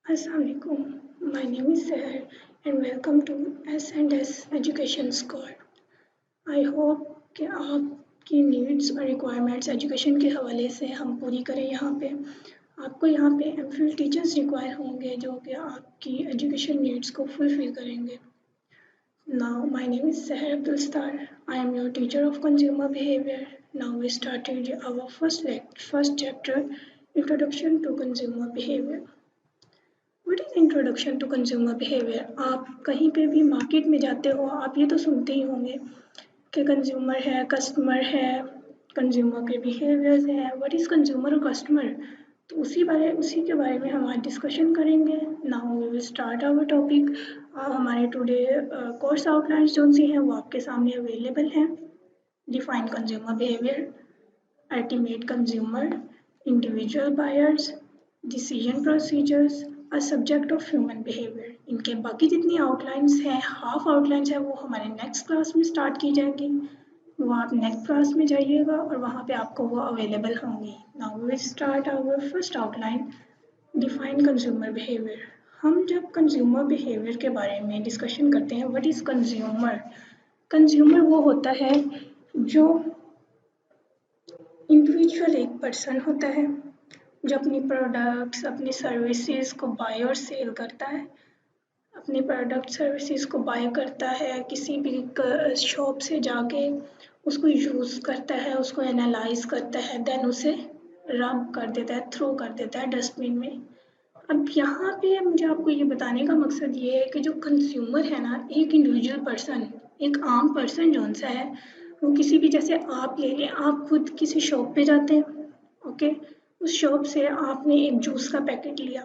Assalamualaikum. My name is Seher and welcome to S&S Education Squad. I hope कि आपकी needs और requirements education के हवाले से हम पूरी करें यहाँ पे। आपको यहाँ पे एमफिल टीचर्स रिक्वायर होंगे जो कि आपकी एजुकेशन नीड्स को फुलफिल करेंगे। Now my name is Seher Abdul Star. I am your teacher of consumer behavior. Now we started our first chapter, Introduction to Consumer Behavior. What is introduction to consumer behavior? आप कहीं पे भी market में जाते हो आप ये तो सुनते ही होंगे कि कंज्यूमर है, कस्टमर है, कंज्यूमर के बिहेवियर्स है। व्हाट इज़ कंज्यूमर और कस्टमर? तो उसी के बारे में हम आज डिस्कशन करेंगे। Now we will start our topic. हमारे टुडे कोर्स आउटलाइंस जो सी हैं वो आपके सामने अवेलेबल हैं। Define consumer behaviour, ultimate consumer, individual buyers, decision procedures, a subject of human behavior। इनके बाकी जितनी आउटलाइंस हैं, हाफ आउटलाइंस है, वो हमारे नेक्स्ट क्लास में स्टार्ट की जाएंगी। वो आप नेक्स्ट क्लास में जाइएगा और वहाँ पे आपको वो अवेलेबल होंगी। Now we start our first outline, define consumer behaviour. हम जब कंज्यूमर बिहेवियर के बारे में डिस्कशन करते हैं, व्हाट इज़ कंज्यूमर? कंज्यूमर वो होता है जो इंडिविजुअल एक पर्सन होता है जो अपनी प्रोडक्ट्स, अपनी सर्विसेज को बाय और सेल करता है। अपनी प्रोडक्ट सर्विसेज को बाय करता है, किसी भी शॉप से जाके उसको यूज़ करता है, उसको एनालाइज करता है, देन उसे रब कर देता है, थ्रो कर देता है डस्टबिन में। अब यहाँ पे मुझे आपको ये बताने का मकसद ये है कि जो कंज्यूमर है ना, एक इंडिविजुअल पर्सन, एक आम पर्सन जौन सा है, वो किसी भी, जैसे आप ले लें, आप खुद किसी शॉप पे जाते हैं, ओके, उस शॉप से आपने एक जूस का पैकेट लिया,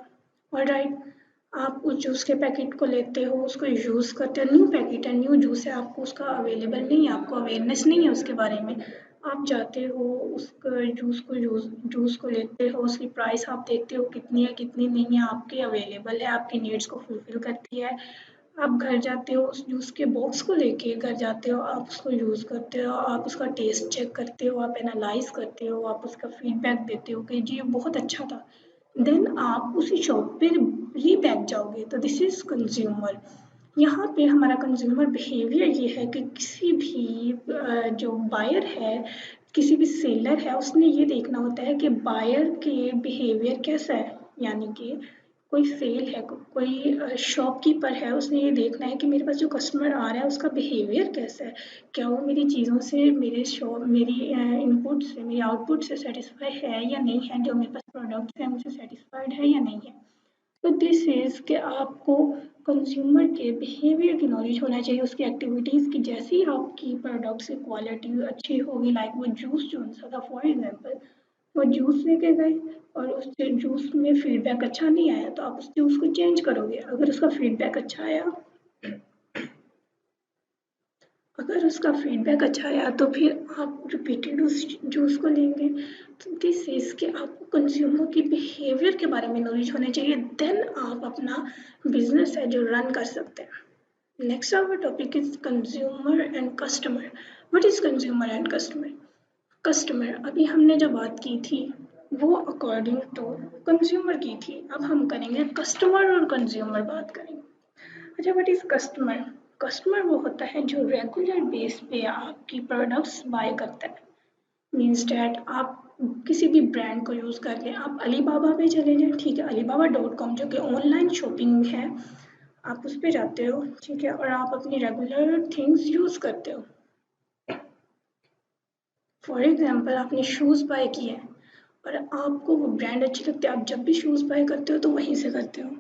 ऑलराइट, आप उस जूस के पैकेट को लेते हो, उसको यूज़ करते हो, न्यू पैकेट है, न्यू जूस है, आपको उसका अवेलेबल नहीं है, आपको अवेयरनेस नहीं है उसके बारे में। आप जाते हो उस जूस को लेते हो, उसकी प्राइस आप देखते हो कितनी है कितनी नहीं है, आपके अवेलेबल है, आपकी नीड्स को फुलफिल करती है। आप घर जाते हो, उस जूस के बॉक्स को लेके घर जाते हो, आप उसको यूज़ करते हो, आप उसका टेस्ट चेक करते हो, आप एनालाइज करते हो, आप उसका फीडबैक देते हो कि जी ये बहुत अच्छा था। देन आप उसी शॉप पे रीबैक जाओगे, तो दिस इज़ कंज्यूमर। यहाँ पे हमारा कंज्यूमर बिहेवियर ये है कि किसी भी जो बायर है, किसी भी सेलर है, उसने ये देखना होता है कि बायर के बिहेवियर कैसा है। यानी कि कोई सेल है, कोई शॉपकीपर है, उसने ये देखना है कि मेरे पास जो कस्टमर आ रहा है उसका बिहेवियर कैसा है, क्या वो मेरी चीज़ों से, मेरी इनपुट से, मेरी आउटपुट से सेटिस्फाई है या नहीं है, जो मेरे पास प्रोडक्ट है मुझे सेटिस्फाइड है या नहीं है। तो दिस इज़ कि आपको कंज्यूमर के बिहेवियर की नॉलेज होना चाहिए, उसकी एक्टिविटीज़ की। जैसे ही आपकी प्रोडक्ट्स की क्वालिटी अच्छी होगी, लाइक वो जूस जो सा था, फॉर एग्जांपल वो जूस लेके गए और उस जूस में फीडबैक अच्छा नहीं आया, तो आप उस जूस को चेंज करोगे। अगर उसका फीडबैक अच्छा आया तो फिर आप रिपीटेड उस जूस को लेंगे। तो दिस इज़ कि आपको कंज्यूमर की बिहेवियर के बारे में नॉलेज होना चाहिए, देन आप अपना बिजनेस है जो रन कर सकते हैं। Next our topic is consumer and customer. What is consumer and customer? Customer, अभी हमने जो बात की थी वो अकॉर्डिंग टू कंज्यूमर की थी, अब हम करेंगे कस्टमर और कंज्यूमर बात करेंगे। अच्छा, व्हाट इज कस्टमर? कस्टमर वो होता है जो रेगुलर बेस पे आपकी प्रोडक्ट्स बाय करता है। मीन्स डैट आप किसी भी ब्रांड को यूज़ कर लें, आप अलीबाबा पे चले जाएँ, ठीक है, alibaba.com जो कि ऑनलाइन शॉपिंग है, आप उस पे जाते हो, ठीक है, और आप अपनी रेगुलर थिंग्स यूज़ करते हो। फॉर एग्जाम्पल आपने शूज़ बाय किए हैं और आपको वो ब्रांड अच्छी लगती है, आप जब भी शूज़ बाय करते हो तो वहीं से करते हो।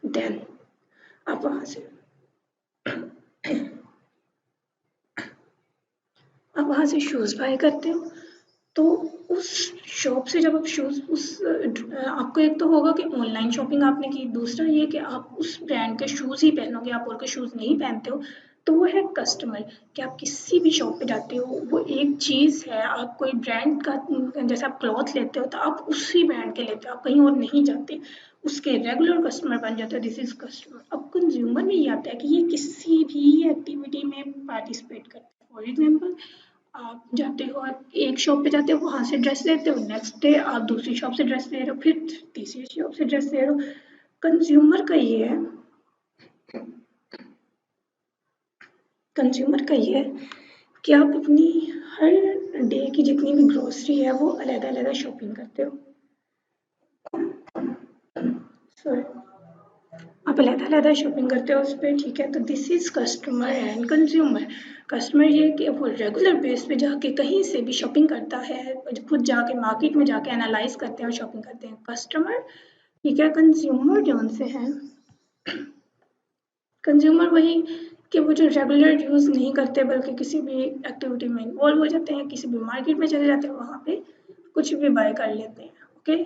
देन आप वहाँ से शूज़ बाय करते हो, तो उस शॉप से जब आप शूज़ आपको एक तो होगा कि ऑनलाइन शॉपिंग आपने की, दूसरा ये कि आप उस ब्रांड के शूज़ ही पहनोगे, आप और कोई शूज़ नहीं पहनते हो, तो वो है कस्टमर। कि आप किसी भी शॉप पे जाते हो, वो एक चीज़ है, आप कोई ब्रांड का, जैसे आप क्लॉथ लेते हो तो आप उसी ब्रांड के लेते हो, आप कहीं और नहीं जाते, उसके रेगुलर कस्टमर बन जाते हो, दिस इज कस्टमर। अब कंज्यूमर में ये आता है कि ये किसी भी एक्टिविटी में पार्टिसिपेट करता है। फॉर एग्जाम्पल आप जाते हो, आप एक शॉप पे जाते हो, वहां से ड्रेस लेते हो, नेक्स्ट डे आप दूसरी शॉप से ड्रेस ले रहे हो, फिर तीसरी शॉप से ड्रेस ले रहे हो। कंज्यूमर का ये है, कंज्यूमर का ये है कि आप अपनी हर डे की जितनी भी ग्रोसरी है वो अलग-अलग शॉपिंग करते हो। सॉरी, आप अलग-अलग शॉपिंग करते हो उस पे, ठीक है। तो this is customer and consumer. Customer ये कि वो रेगुलर बेस पे जाके कहीं से भी शॉपिंग करता है, खुद जाके मार्केट में जाके एनालाइज करते हैं और शॉपिंग करते हैं। कस्टमर, ठीक है। कंज्यूमर जो उनसे है, कंज्यूमर वही कि वो जो रेगुलर यूज़ नहीं करते बल्कि किसी भी एक्टिविटी में इन्वॉल्व हो जाते हैं, किसी भी मार्केट में चले जाते हैं, वहाँ पे कुछ भी बाय कर लेते हैं। ओके,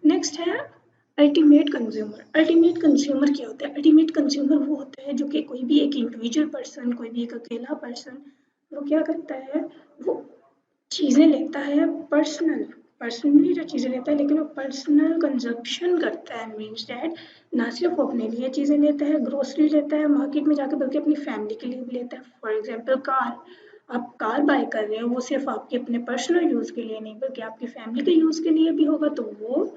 नेक्स्ट है अल्टीमेट कंज्यूमर। अल्टीमेट कंज्यूमर क्या होता है? अल्टीमेट कंज्यूमर वो होता है जो कि कोई भी एक इंडिविजुअल पर्सन, कोई भी एक अकेला पर्सन वो क्या करता है, वो चीज़ें लेता है पर्सनली जो चीज़ें लेता है, लेकिन वो पर्सनल कंजप्शन करता है। मीन्स डैट ना सिर्फ वो अपने लिए चीज़ें लेता है, ग्रोसरी लेता है मार्केट में जाकर, बल्कि अपनी फैमिली के लिए भी लेता है। फॉर एग्जाम्पल कार, आप कार बाय कर रहे हो, वो सिर्फ आपके अपने पर्सनल यूज़ के लिए नहीं बल्कि आपकी फैमिली के यूज़ के लिए भी होगा, तो वो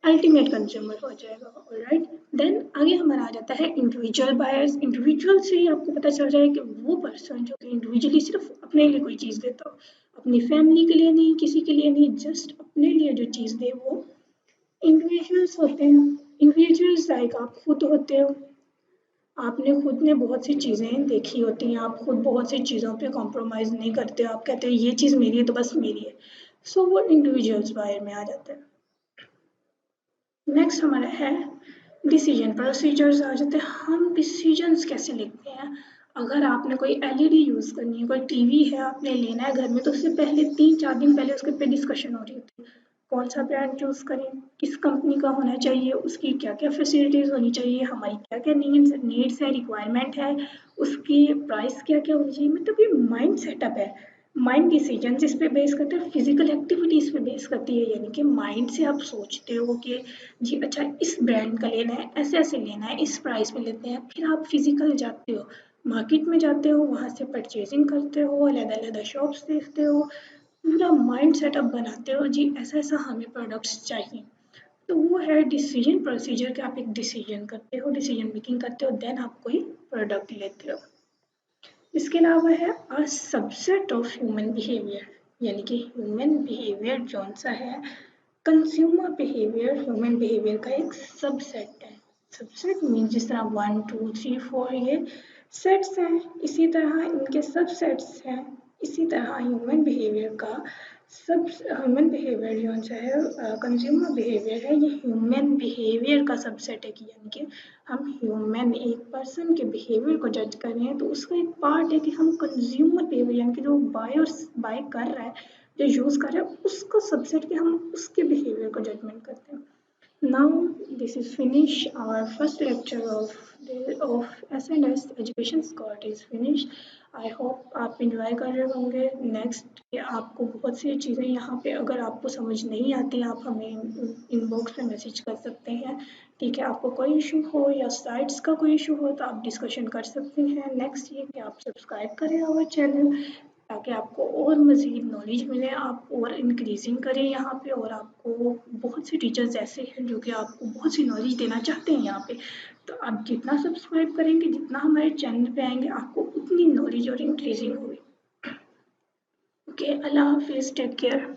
अल्टीमेट कंज्यूमर हो जाएगा। ऑलराइट, देन आगे हमारा आ जाता है इंडिविजुअल बायर्स। इंडिविजुअल से ही आपको पता चल रहा है कि वो पर्सन जो कि इंडिविजुअली सिर्फ अपने लिए कोई चीज़ देता हो, अपनी फैमिली के लिए नहीं, किसी के लिए नहीं, जस्ट अपने लिए जो चीज़ दे, वो इंडिविजुअल्स होते हैं। इंडिविजुअल्स लाइक आप खुद होते हो, आपने खुद ने बहुत सी चीज़ें देखी होती हैं, आप खुद बहुत सी चीज़ों पे कॉम्प्रोमाइज़ नहीं करते, आप कहते हो ये चीज़ मेरी है तो बस मेरी है। सो वो इंडिविजुअल्स बायर में आ जाता है। नेक्स्ट हमारा है डिसीजन प्रोसीजर्स आ जाते हैं। हम डिसीजंस कैसे लेते हैं? अगर आपने कोई एलईडी यूज़ करनी है, कोई टीवी है आपने लेना है घर में, तो उससे पहले 3-4 दिन पहले उसके पे डिस्कशन हो रही होती है। कौन सा ब्रांड चूज़ करें, किस कंपनी का होना चाहिए, उसकी क्या-क्या फैसिलिटीज़ होनी चाहिए, हमारी क्या-क्या नीड्स है, रिक्वायरमेंट है, उसकी प्राइस क्या-क्या होनी चाहिए। मतलब ये माइंड सेटअप है। माइंड डिसीजन इस पे बेस करते हैं, फिजिकल एक्टिविटीज़ पे बेस करती है, यानी कि माइंड से आप सोचते हो कि जी अच्छा इस ब्रांड का लेना है, ऐसे-ऐसे लेना है, इस प्राइस में लेते हैं। फिर आप फिजिकल जाते हो, मार्केट में जाते हो, वहाँ से परचेजिंग करते हो, अलग-अलग शॉप्स देखते हो, पूरा माइंड सेटअप बनाते हो, जी ऐसा-ऐसा हमें प्रोडक्ट्स चाहिए। तो वो है डिसीजन प्रोसीजर कि आप एक डिसीजन करते हो, डिसीजन मेकिंग करते हो, देन आप कोई प्रोडक्ट लेते हो। इसके अलावा है a subset of human behaviour, यानी कि ह्यूमन बिहेवियर जौन सा है, कंज्यूमर बिहेवियर ह्यूमन बिहेवियर का एक सबसेट है। सबसेट मीन्स जिस तरह 1 2 3 4 ये सेट्स हैं, इसी तरह इनके सबसेट्स हैं। इसी तरह ह्यूमन बिहेवियर का सब ह्यूमन बिहेवियर जो है कंज्यूमर बिहेवियर है, ये ह्यूमन बिहेवियर का सबसेट है कि यानी कि हम ह्यूमन एक पर्सन के बिहेवियर को जज कर रहे हैं, तो उसका एक पार्ट है कि हम कंज्यूमर बिहेवियर यानी कि जो बाय कर रहा है, जो यूज़ कर रहा है, उसको सबसेट के हम उसके बिहेवियर को जजमेंट करते हैं। Now this is finish our first lecture of S&S Education Scott is finished. I hope आप enjoy कर रहे होंगे। नेक्स्ट आपको बहुत सी चीज़ें यहाँ पे अगर आपको समझ नहीं आती, आप हमें इनबॉक्स में मैसेज कर सकते हैं, ठीक है। आपको कोई इशू हो या साइट्स का कोई इशू हो तो आप डिस्कशन कर सकते हैं। नेक्स्ट ये कि आप सब्सक्राइब करें आवर चैनल ताकि आपको और मज़ीद नॉलेज मिले, आप और इंक्रीजिंग करें यहाँ पे, और आपको बहुत से टीचर्स ऐसे हैं जो कि आपको बहुत सी नॉलेज देना चाहते हैं यहाँ पे। तो आप जितना सब्सक्राइब करेंगे, जितना हमारे चैनल पे आएंगे, आपको उतनी नॉलेज और इंक्रीजिंग होगी। ओके, अल्लाह हाफिज़, टेक केयर।